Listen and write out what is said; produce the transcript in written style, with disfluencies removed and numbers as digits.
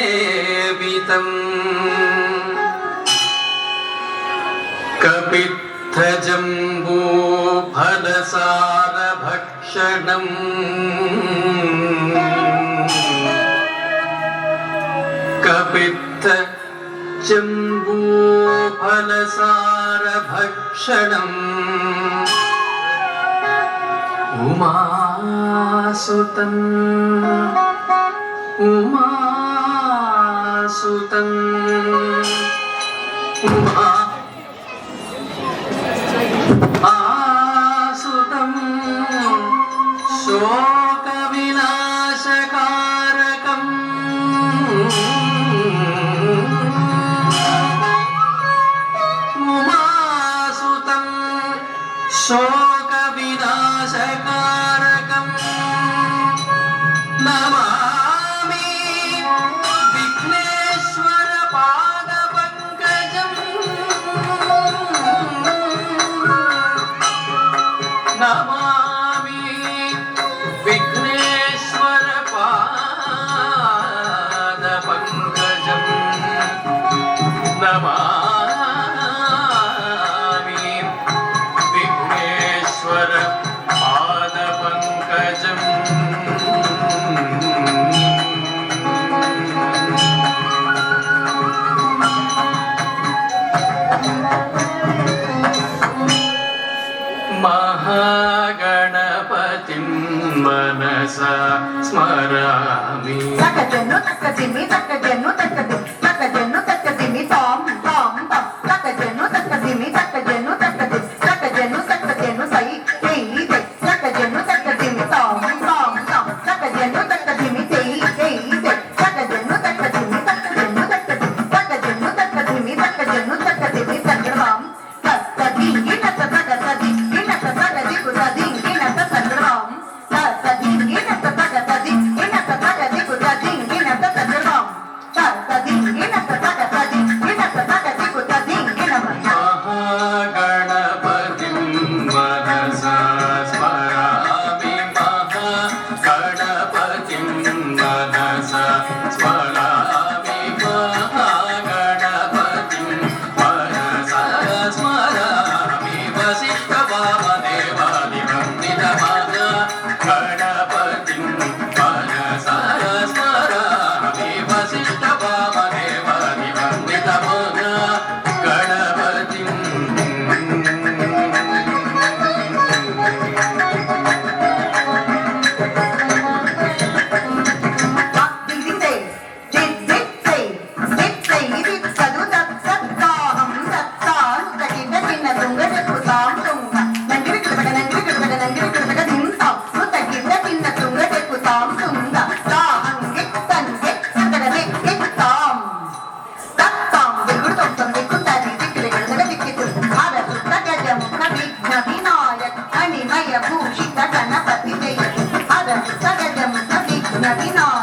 भूतगणाधिसेवितम् कपित्थजम्बूफलसारभक्षणम् कपित्थजम्बूफलसारभक्षणम् उमासुतम् उमासुतम् आसुतम् शोकविनाशकारकम् उमासुतम् शोकविनाशकारकम् नमामि विघ्नेश्वर पादपङ्कजम् नमामि विघ्नेश्वर पादपङ्कजम् नमामि विघ्नेश्वर पादपङ्कजम् महागणपतिं मनसा स्मरामि तकजनु तकदिमि तकजनु तकदिमि तकजनु तकदिमि तोम तोम तोम तकजनु तकदिमि तकजनु तकदिमि तकजनु तकजनु सही तेई ते तकजनु तकदिमि तोम तोम तोम तकजनु तकदिमि तेई तेई ते तकजनु तकदिमि तकजनु तकदिमि तकजनु तकदिमि तकजनु तकदिमि तकड़वाम तकदी गिन तकदी गिन तकदी कुदी गिन तकड़वाम तकदी गिन तकदी गिन तकदी कुदी गिन तकड़वाम तकदी गिन तकदी गिन तकदी कुदी गिन महागणपतिं मनसा स्मरामि महागणपतिं मनसा स्मरामि महागणपतिं मनसा स्मरामि वसिष्ठवामदेवादिवन्दितमहागणपतिं मनसा स्मरामि वसिष्ठवामदेवादिवन्दितमहागणपतिं दिदिते दिदिते दिदिते इति सदु तत्सत्ताहं सत्तानु तकिन किन दुंगज कुताम तुंगा नंगिरि कुबड दिंसा सुतकिन किन दुंगज कुताम तुंगा ताहंगे तंगे सदगदे किताम तत्ताम दिगुडतम दिकुतादि दिक्किरे दिक्कितु भारत तगजम विघ्न विनायक अनिमय भूषित गणपति जय भारत तगजम विघ्न विनायक